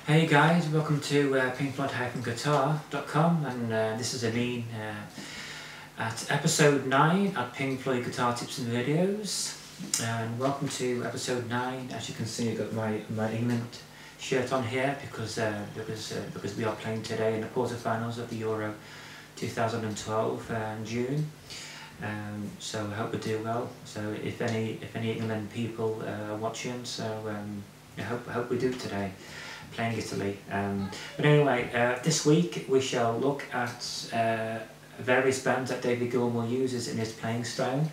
Hey guys, welcome to pinkfloyd-guitar.com, and this is Aline at episode 9 at Pink Floyd Guitar Tips and Videos. And welcome to episode 9. As you can see, I've got my England shirt on here because we are playing today in the quarterfinals of the Euro 2012 in June. So I hope we do well. So if any England people are watching, so I hope we do today, playing Italy. But anyway, this week we shall look at various bands that David Gilmour uses in his playing style.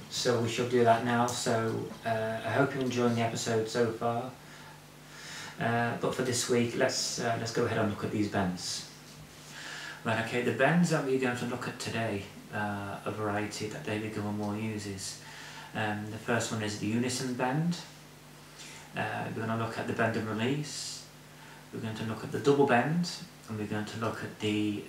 So we shall do that now. So I hope you're enjoying the episode so far. But for this week, let's go ahead and look at these bands. Right, okay, the bands that we're going to look at today, a variety that David Gilmour uses. The first one is the Unison Bend. We're going to look at the bend and release. We're going to look at the double bend, and we're going to look at the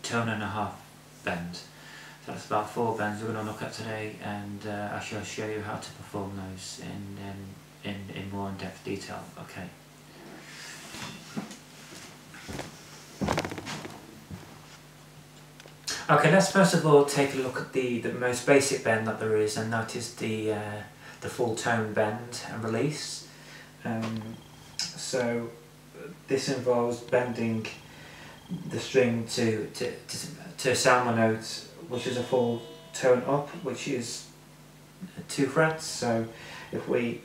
tone and a half bend. So that's about 4 bends we're going to look at today, and I shall show you how to perform those in more in-depth detail. Okay. Okay, let's first of all take a look at the most basic bend that there is, and that is the full tone bend and release. So this involves bending the string to a sound note, which is a full tone up, which is 2 frets. So if we,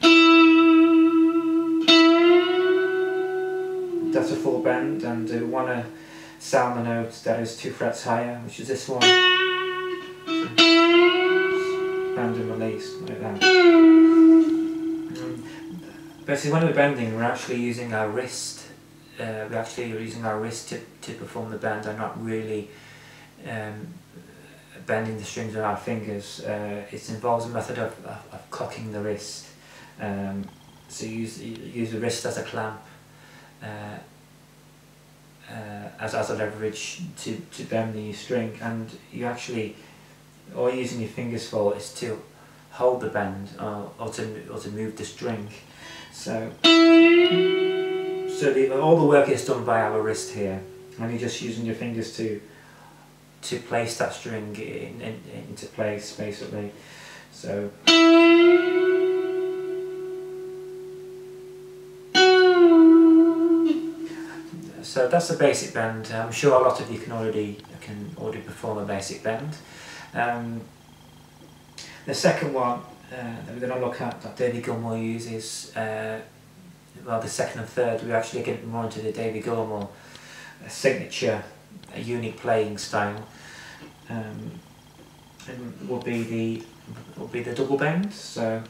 that's a full bend, and we want to sound the note that is 2 frets higher, which is this one. Bend and release, like that. Basically, when we're bending, we're actually using our wrist. We're actually using our wrist to perform the bend, and not really bending the strings with our fingers. It involves a method of cocking the wrist. So you use the wrist as a clamp, as a leverage to bend the string, and you actually, all you're using your fingers for is to hold the bend or to move the string. So all the work is done by our wrist here, and you're just using your fingers to place that string into place, basically. So that's the basic bend. I'm sure a lot of you can already perform a basic bend. The second one that we're going to look at that David Gilmour uses, well, the second and third, we're actually getting more into the David Gilmour signature, unique playing style. And will be the double bend. So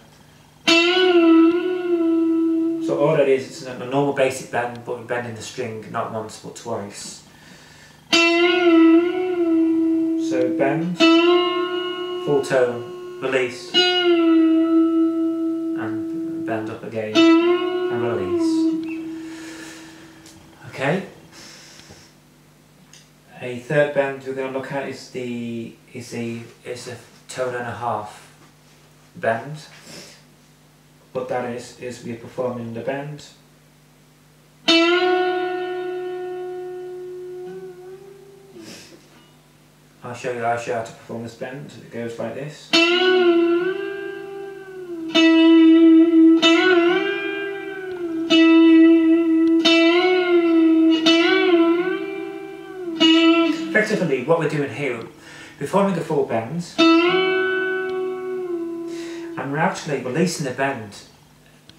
all it is, it's a normal basic bend, but we're bending the string not once but twice. So bend, full tone, release, and bend up again, and release. Okay. A third bend we're going to look at is a tone and a half bend. What that is we're performing the bend, I'll show you how to perform this bend. It goes like this. Effectively, what we're doing here, performing a full bend, and we're actually releasing the bend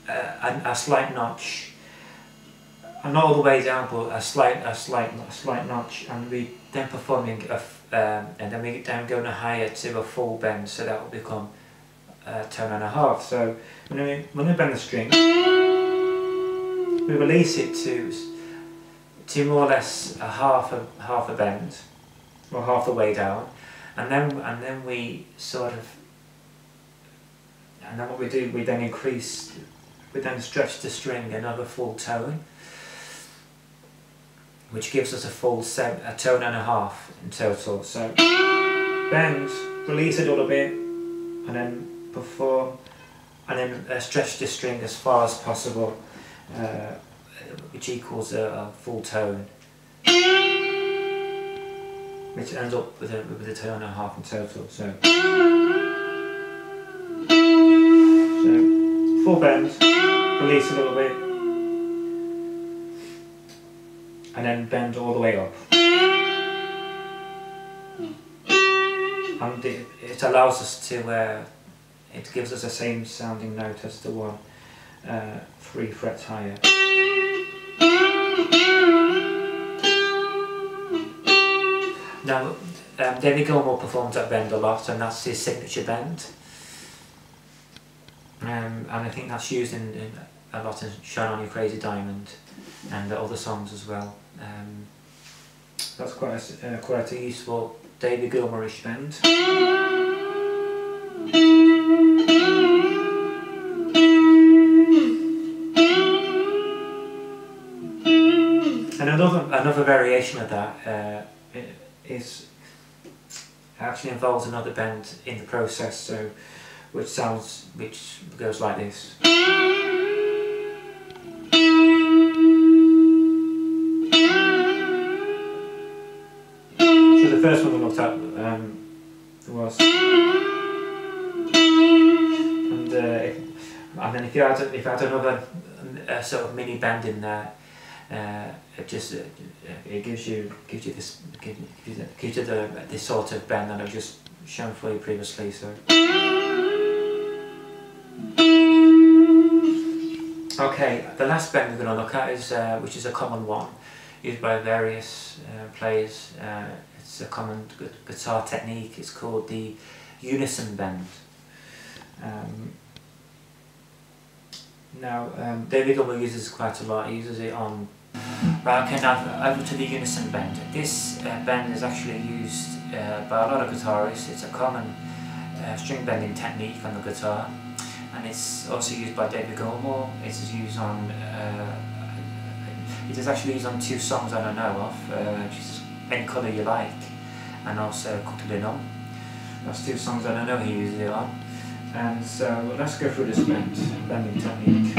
a slight notch, and not all the way down, but a slight notch, and we then performing and then we then going higher to a full bend, so that will become a tone and a half. So when we bend the string, we release it to more or less a half a bend, or half the way down, and then we sort of. And then what we do, we then stretch the string another full tone, which gives us a tone and a half in total. So bend, release a little bit, and then perform, and then stretch the string as far as possible, which equals a full tone, which ends up with a tone and a half in total. So full bend, release a little bit, and then bend all the way up. And it allows us to, it gives us the same sounding note as the one 3 frets higher. Now, David Gilmour performs that bend a lot, and that's his signature bend. And I think that's used in a lot in Shine On You Crazy Diamond and other songs as well. That's quite a useful David Gilmour-ish bend. And another variation of that actually involves another bend in the process, so which goes like this. So the first one we looked at was, and then if you add another sort of mini bend in there, it gives you this sort of bend that I've just shown for you previously. So okay, the last bend we're going to look at is which is a common one used by various players. It's a common guitar technique. It's called the Unison Bend. Now, David Gilmour uses it quite a lot. He uses it on. Right, okay, now over to the Unison Bend. This bend is actually used by a lot of guitarists. It's a common string bending technique on the guitar, and it's also used by David Gilmour. It is used on. It is actually used on 2 songs that I know of, which is Any Colour You Like, and also Coquelinum. That's 2 songs that I know he uses it on. And so let's go through this bending technique.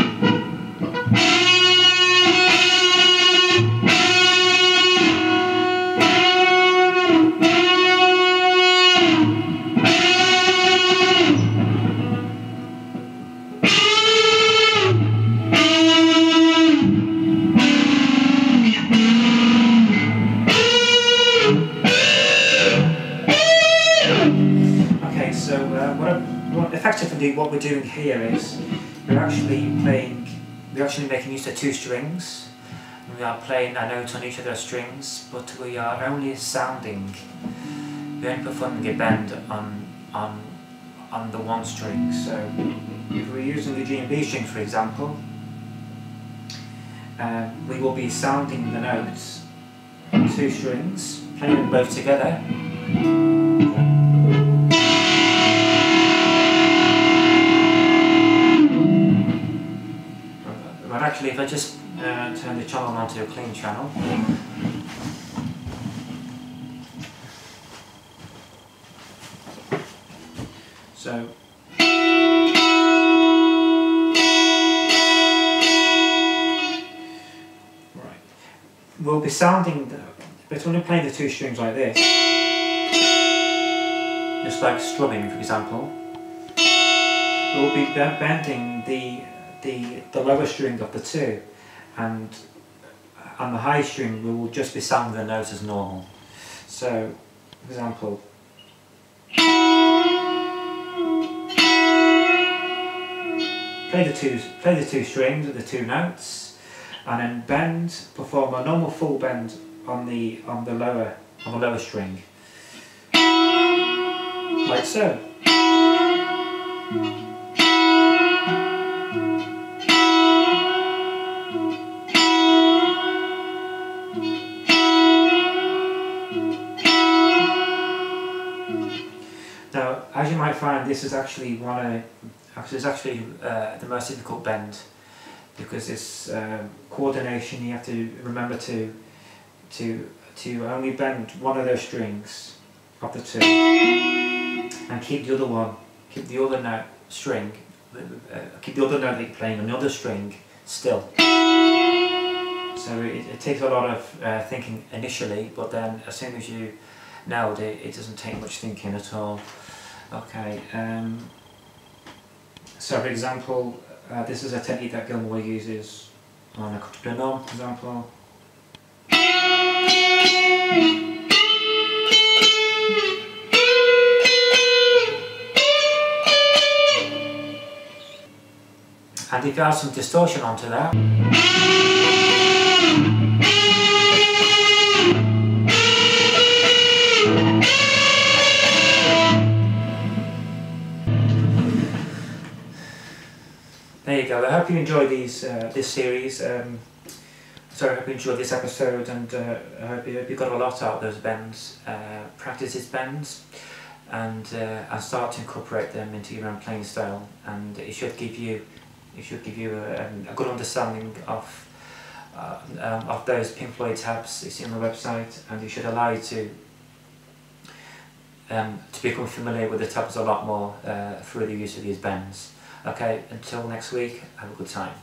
Effectively, what we're doing here is we're actually making use of 2 strings. We are playing a note on each of those strings, but we are only performing a bend on the 1 string. So if we're using the G and B string, for example, we will be sounding the notes on 2 strings, playing them both together. But actually, if I just turn the channel onto a clean channel, so right, we'll be sounding, but when we're playing the 2 strings like this, just like strumming, for example, we'll be bending the lower string of the 2, and on the high string we will just be sounding the notes as normal. So, for example, play the two strings with the 2 notes, and then perform a normal full bend on the lower string, like so. Now, as you might find, this is actually the most difficult bend, because it's coordination. You have to remember to only bend one of those strings of the 2, and keep the other note that you're playing on the other string still. So it takes a lot of thinking initially, but then as soon as you nailed it, it doesn't take much thinking at all. Okay, so for example, this is a technique that Gilmour uses on a couple for example. And if you add some distortion onto that, there you go. I hope you enjoyed this series. So I hope you enjoyed this episode, and I hope you got a lot out of those bends. Practice these bends, and start to incorporate them into your own playing style, and it should give you a good understanding of those Pink Floyd tabs you see on the website, and it should allow you to become familiar with the tabs a lot more through the use of these bends. Okay, until next week, have a good time.